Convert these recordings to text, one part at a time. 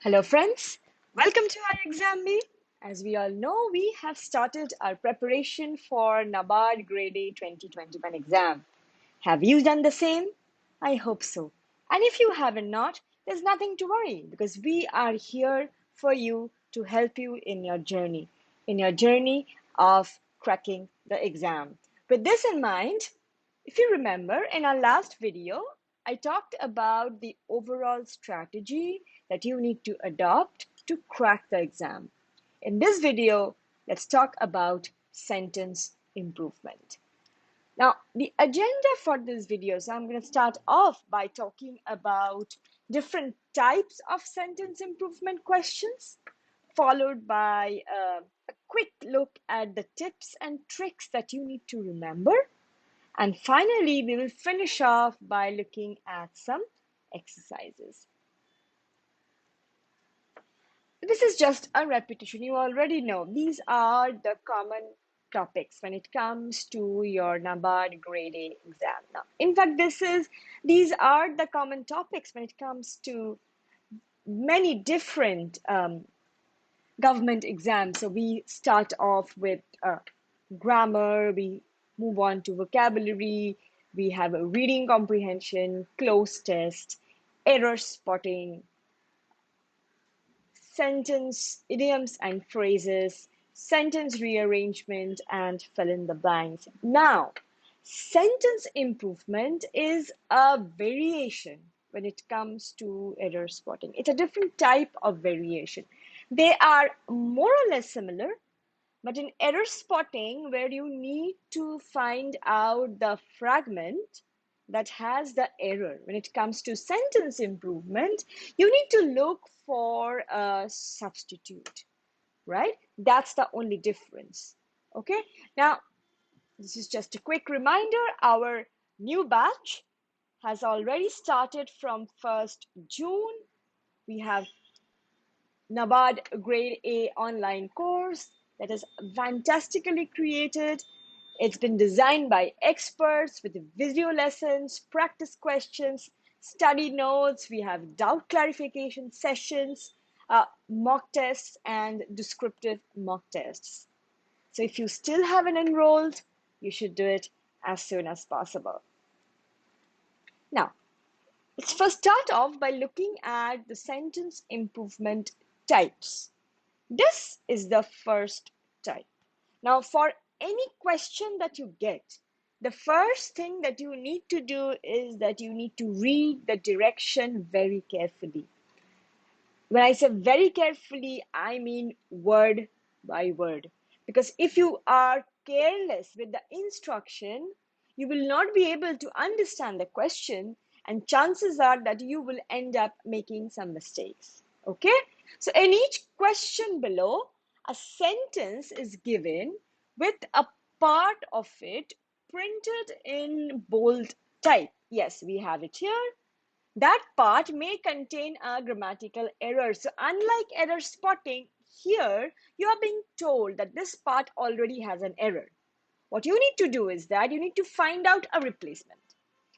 Hello friends, welcome to our ixamBee. As we all know, we have started our preparation for NABARD Grade A 2021 exam. Have you done the same? I hope so. And if you haven't not, there's nothing to worry because we are here for you to help you in your journey of cracking the exam. With this in mind, if you remember, in our last video, I talked about the overall strategy that you need to adopt to crack the exam. In this video, let's talk about sentence improvement. Now, the agenda for this video, so I'm going to start off by talking about different types of sentence improvement questions, followed by a quick look at the tips and tricks that you need to remember. And finally, we will finish off by looking at some exercises. This is just a repetition. You already know these are the common topics when it comes to your NABARD Grade A exam. Now, in fact, these are the common topics when it comes to many different government exams. So we start off with grammar, we move on to vocabulary, we have a reading comprehension, cloze test, error spotting, sentence idioms and phrases, sentence rearrangement, and fill in the blanks. Now, sentence improvement is a variation when it comes to error spotting. It's a different type of variation. They are more or less similar, but in error spotting, where you need to find out the fragment that has the error, when it comes to sentence improvement, you need to look for a substitute, right? That's the only difference. Okay, now this is just a quick reminder. Our new batch has already started from 1st June. We have NABARD Grade A online course that is fantastically created. It's been designed by experts with video lessons, practice questions, study notes. We have doubt clarification sessions, mock tests, and descriptive mock tests. So if you still haven't enrolled, you should do it as soon as possible. Now, let's first start off by looking at the sentence improvement types. This is the first type. Now, for any question that you get, the first thing that you need to do is that you need to read the direction very carefully. When I say very carefully, I mean word by word. Because if you are careless with the instruction, you will not be able to understand the question, and chances are that you will end up making some mistakes. Okay? So in each question below, a sentence is given with a part of it printed in bold type. Yes, we have it here. That part may contain a grammatical error. So unlike error spotting, here you are being told that this part already has an error. What you need to do is that you need to find out a replacement.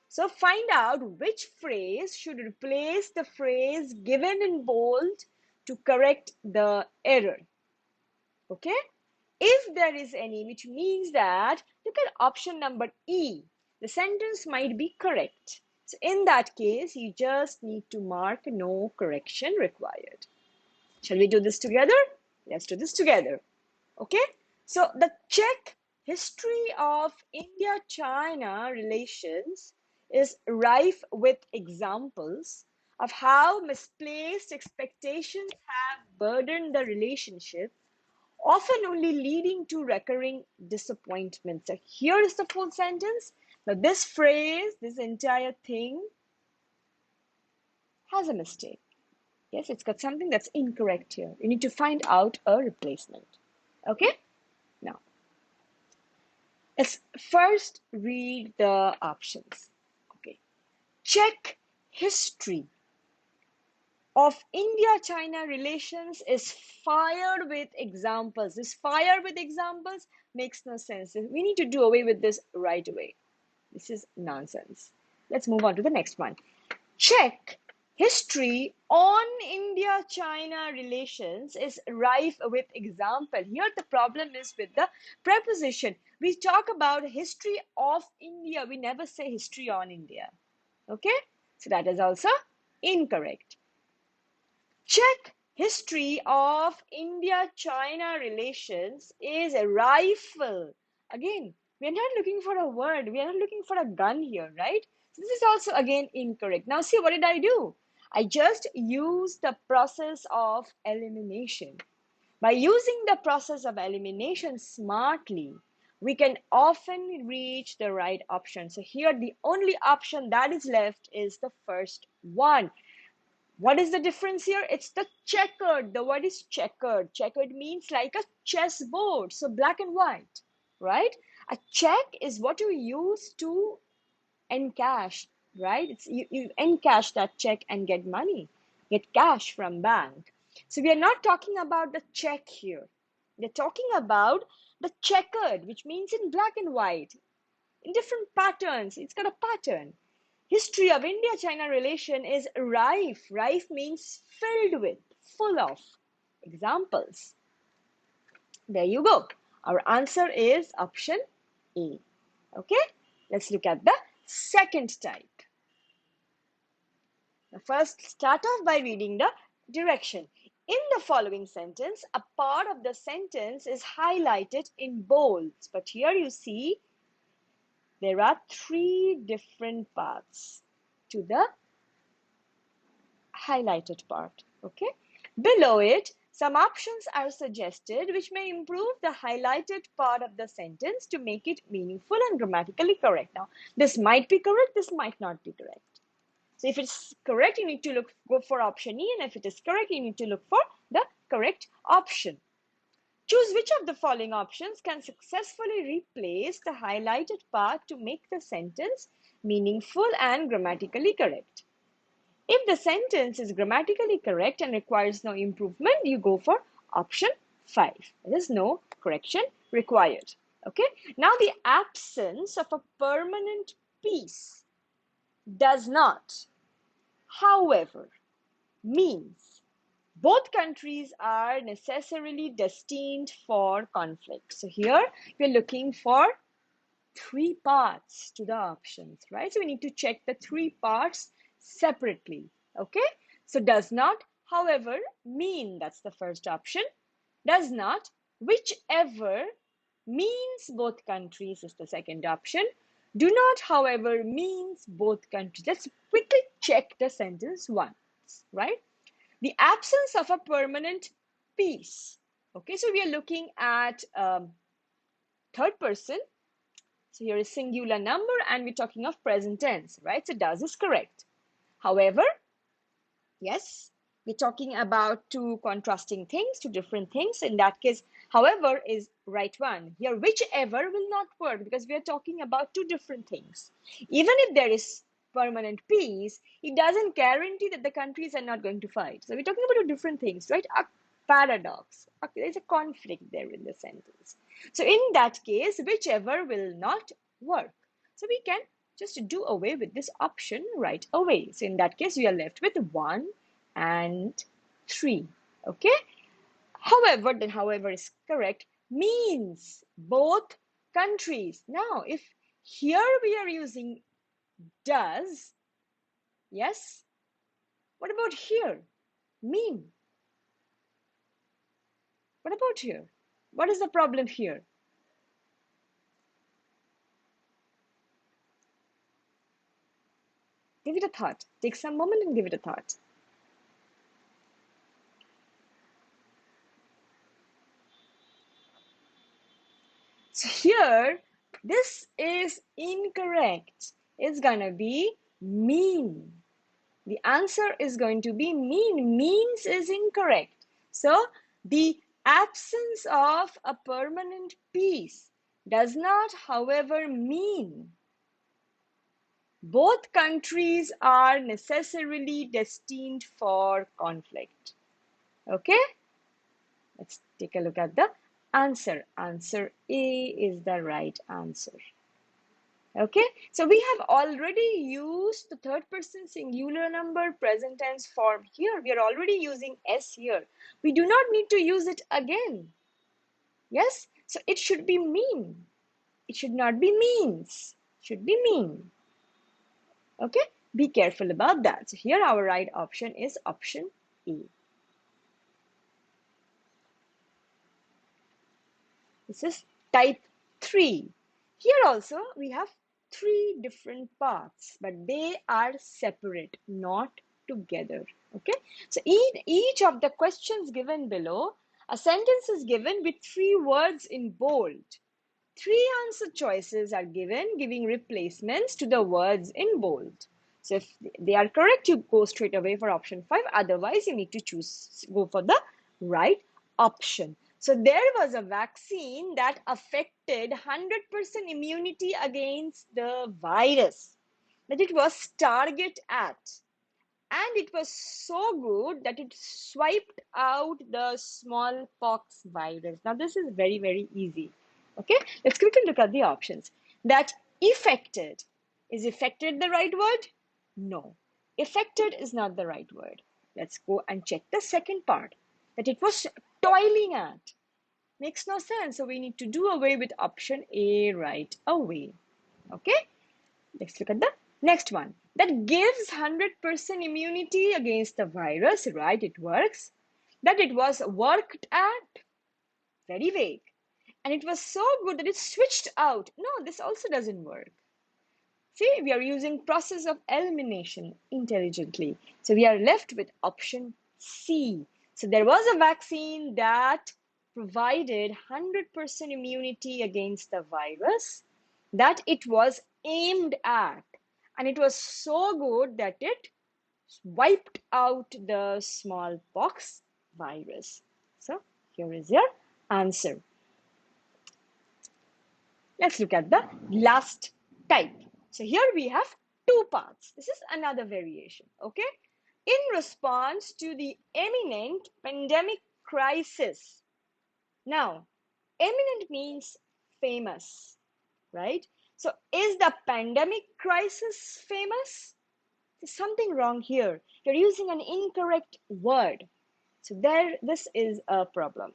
So find out which phrase should replace the phrase given in bold to correct the error. Okay? If there is any, which means that, look at option number E. The sentence might be correct. So in that case, you just need to mark no correction required. Shall we do this together? Let's do this together. Okay? So the check history of India-China relations is rife with examples of how misplaced expectations have burdened the relationship, often only leading to recurring disappointments. So here is the full sentence. Now this phrase, this entire thing has a mistake. Yes, it's got something that's incorrect here. You need to find out a replacement. Okay? Now, let's first read the options. Okay. Check history of India-China relations is fired with examples. This fire with examples makes no sense. We need to do away with this right away. This is nonsense. Let's move on to the next one. Check History on India-China relations is rife with example. Here the problem is with the preposition. We talk about history of India. We never say history on India. Okay? So that is also incorrect. Check history of India-China relations is a rifle. Again, we are not looking for a word. We are not looking for a gun here, right? So this is also again incorrect. Now see, what did I do? I just used the process of elimination. By using the process of elimination smartly, we can often reach the right option. So here the only option that is left is the first one. What is the difference here? It's the checkered. The word is checkered. Checkered means like a chessboard. So black and white, right? A check is what you use to encash, right? You encash that check and get money, get cash from bank. So we are not talking about the check here. We're talking about the checkered, which means in black and white, in different patterns. It's got a pattern. History of India-China relation is rife. Rife means filled with, full of examples. There you go. Our answer is option A. Okay, let's look at the second type. Now first, start off by reading the direction. In the following sentence, a part of the sentence is highlighted in bolds, but here you see there are three different parts to the highlighted part. Okay, below it some options are suggested which may improve the highlighted part of the sentence to make it meaningful and grammatically correct. Now this might be correct, this might not be correct. So if it's correct, you need to go for option E, and if it is correct, you need to look for the correct option. Choose which of the following options can successfully replace the highlighted part to make the sentence meaningful and grammatically correct. If the sentence is grammatically correct and requires no improvement, you go for option 5. There is no correction required. Okay. Now the absence of a permanent peace does not, however, means both countries are necessarily destined for conflict. So here we're looking for three parts to the options, right? So we need to check the three parts separately. Okay, so does not, however, mean, that's the first option. Does not, whichever, means both countries is the second option. Do not, however, means both countries. Let's quickly check the sentence once, right? The absence of a permanent peace. Okay, so we are looking at third person. So here is singular number and we're talking of present tense, right? So does is correct. However, yes, we're talking about two contrasting things, two different things. In that case, however is right one. Here, whichever will not work because we are talking about two different things. Even if there is permanent peace, it doesn't guarantee that the countries are not going to fight. So we're talking about two different things, right? A paradox. Okay, there's a conflict there in the sentence. So in that case, whichever will not work. So we can just do away with this option right away. So in that case, we are left with 1 and 3. Okay. However, then however is correct, means both countries. Now, if here we are using does, yes. What about here? Mean. What about here? What is the problem here? Give it a thought. Take some moment and give it a thought. So here, this is incorrect. It's gonna be mean. The answer is going to be mean. Means is incorrect. So the absence of a permanent peace does not, however, mean both countries are necessarily destined for conflict. Okay, let's take a look at the answer. Answer A is the right answer. Okay, so we have already used the third person singular number present tense form here. We are already using S here. We do not need to use it again. Yes, so it should be mean. It should not be means. It should be mean. Okay, be careful about that. So here our right option is option E. This is type 3. Here also we have 3 different parts, but they are separate, not together. Okay, so in each of the questions given below, a sentence is given with 3 words in bold. 3 answer choices are given, giving replacements to the words in bold. So if they are correct, you go straight away for option 5. Otherwise, you need to go for the right option. So there was a vaccine that affected 100% immunity against the virus that it was target at. And it was so good that it swiped out the smallpox virus. Now, this is very, very easy. Okay, let's quickly look at the options. That affected, is affected the right word? No, affected is not the right word. Let's go and check the second part, that it was toiling at. Makes no sense. So we need to do away with option A right away. Okay, let's look at the next one. That gives 100% immunity against the virus, right? It works. That it was worked at, very vague. And it was so good that it switched out. No, this also doesn't work. See, we are using process of elimination intelligently. So we are left with option C. So there was a vaccine that provided 100% immunity against the virus that it was aimed at. And it was so good that it wiped out the smallpox virus. So here is your answer. Let's look at the last type. So here we have 2 parts. This is another variation, okay? In response to the imminent pandemic crisis. Now, eminent means famous, right? So is the pandemic crisis famous? There's something wrong here. You're using an incorrect word. So this is a problem.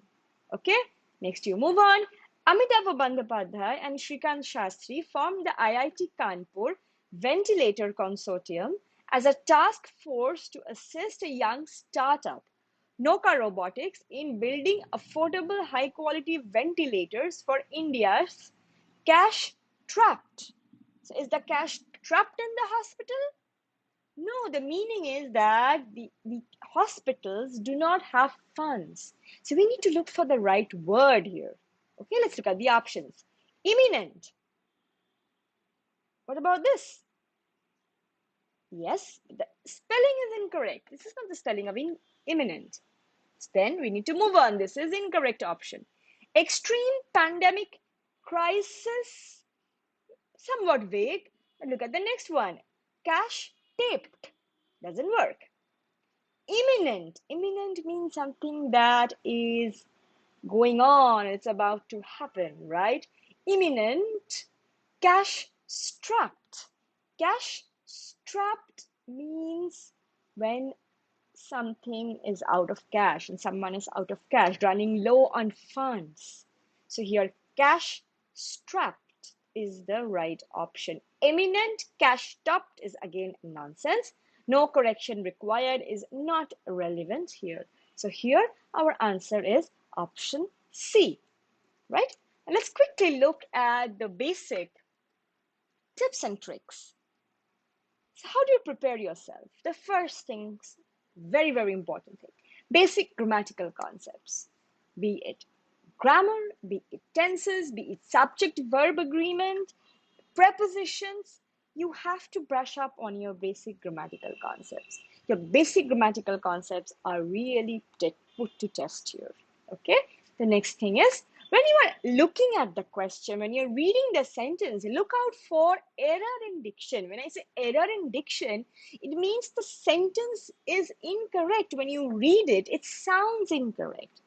Okay, next you move on. Amitabh Bandyopadhyay and Shrikant Shastri formed the IIT Kanpur Ventilator Consortium as a task force to assist a young startup, Noka Robotics, in building affordable high quality ventilators for India's cash trapped. So is the cash trapped in the hospital? No, the meaning is that the hospitals do not have funds. So we need to look for the right word here. Okay, let's look at the options. Imminent. What about this? Yes, the spelling is incorrect. This is not the spelling of imminent. Then we need to move on. This is incorrect option. Extreme pandemic crisis. Somewhat vague. But look at the next one. Cash taped. Doesn't work. Imminent. Imminent means something that is going on, it's about to happen, right? Imminent. Cash strapped. Cash strapped means when something is out of cash and someone is out of cash, running low on funds. So here, cash strapped is the right option. Imminent, cash strapped is again nonsense. No correction required is not relevant here. So here, our answer is option C, right? And let's quickly look at the basic tips and tricks. So how do you prepare yourself? The first things, very, very important thing, basic grammatical concepts, be it grammar, be it tenses, be it subject verb agreement, prepositions. You have to brush up on your basic grammatical concepts. Your basic grammatical concepts are really put to test here. Okay, the next thing is, when you are looking at the question, when you're reading the sentence, look out for error in diction. When I say error in diction, it means the sentence is incorrect. When you read it, it sounds incorrect.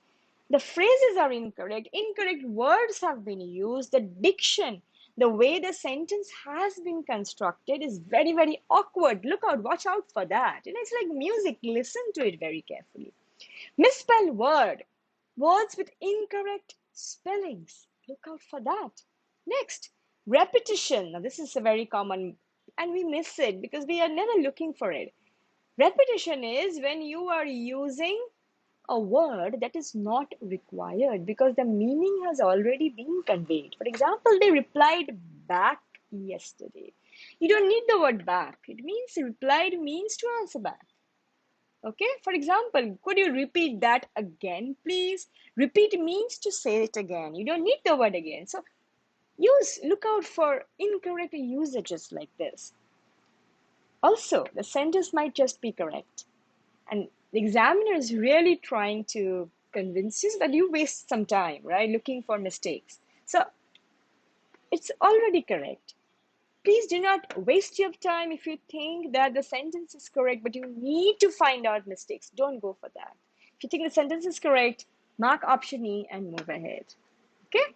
The phrases are incorrect. Incorrect words have been used. The diction, The way the sentence has been constructed is very, very awkward. Look out, watch out for that. It's like music. Listen to it very carefully. Misspelled words with incorrect spellings. Look out for that. Next, repetition. Now, this is a very common, and we miss it because we are never looking for it. Repetition is when you are using a word that is not required because the meaning has already been conveyed. For example, they replied back yesterday. You don't need the word back. It means replied means to answer back. Okay, for example, could you repeat that again, please? Repeat means to say it again. You don't need the word again. So look out for incorrect usages like this. Also, the sentence might just be correct. And the examiner is really trying to convince you that you waste some time, right? Looking for mistakes. So it's already correct. Please do not waste your time if you think that the sentence is correct, but you need to find out mistakes. Don't go for that. If you think the sentence is correct, mark option E and move ahead. Okay?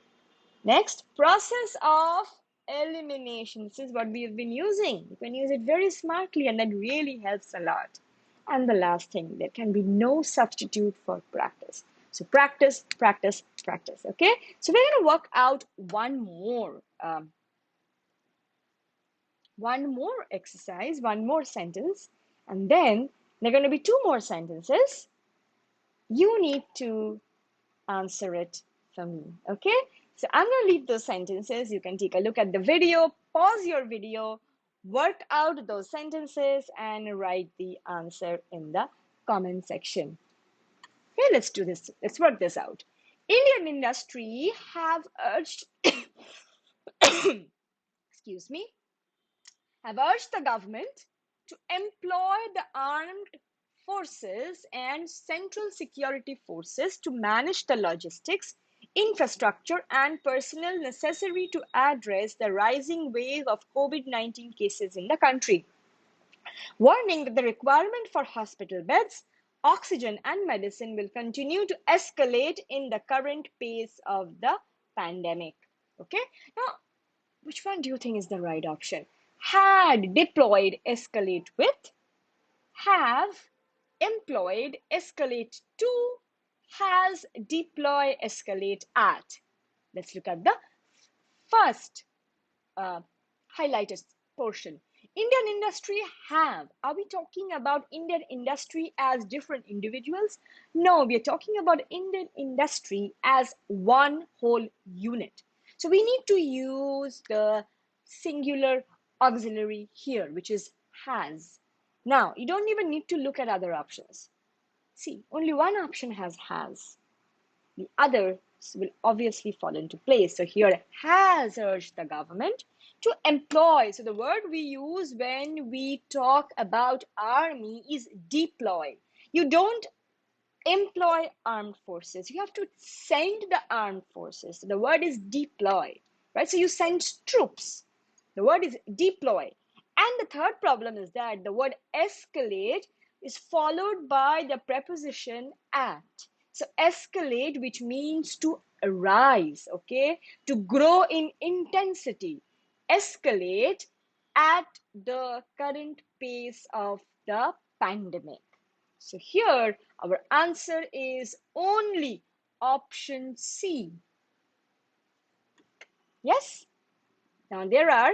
Next, process of elimination. This is what we have been using. You can use it very smartly, and that really helps a lot. And the last thing, there can be no substitute for practice. So practice, practice, practice. Okay? So we're going to work out one more exercise, one more sentence, and then there are going to be two more sentences. You need to answer it for me. Okay? So I'm going to leave those sentences. You can take a look at the video, pause your video, work out those sentences, and write the answer in the comment section. Okay, let's do this. Let's work this out. Indian industry have urged, excuse me, have urged the government to employ the armed forces and central security forces to manage the logistics, infrastructure, and personnel necessary to address the rising wave of COVID-19 cases in the country, warning that the requirement for hospital beds, oxygen, and medicine will continue to escalate in the current pace of the pandemic. Okay, now which one do you think is the right option? Had deployed escalate with, have employed escalate to, has deploy escalate at. Let's look at the first highlighted portion. Indian industry have. Are we talking about Indian industry as different individuals? No, we are talking about Indian industry as one whole unit. So we need to use the singular auxiliary here, which is has. Now, you don't even need to look at other options. See, only one option has. The others will obviously fall into place. So here has urged the government to employ. So the word we use when we talk about army is deploy. You don't employ armed forces. You have to send the armed forces. So the word is deploy, right? So you send troops. The word is deploy. And the third problem is that the word escalate is followed by the preposition at. So escalate, which means to arise, okay, to grow in intensity. Escalate at the current pace of the pandemic. So here our answer is only option C. Yes? Now there are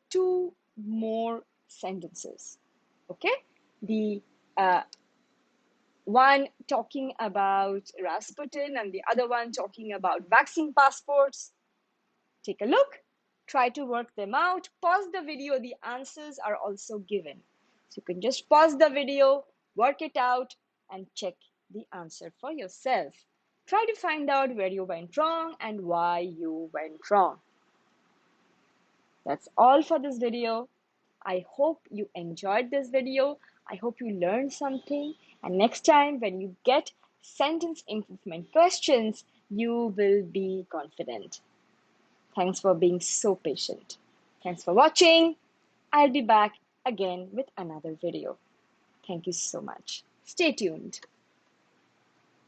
two more sentences. Okay? The one talking about Rasputin and the other one talking about vaccine passports. Take a look, try to work them out, pause the video, the answers are also given. So you can just pause the video, work it out, and check the answer for yourself. Try to find out where you went wrong and why you went wrong. That's all for this video. I hope you enjoyed this video. I hope you learned something. And next time when you get sentence improvement questions, you will be confident. Thanks for being so patient. Thanks for watching. I'll be back again with another video. Thank you so much. Stay tuned.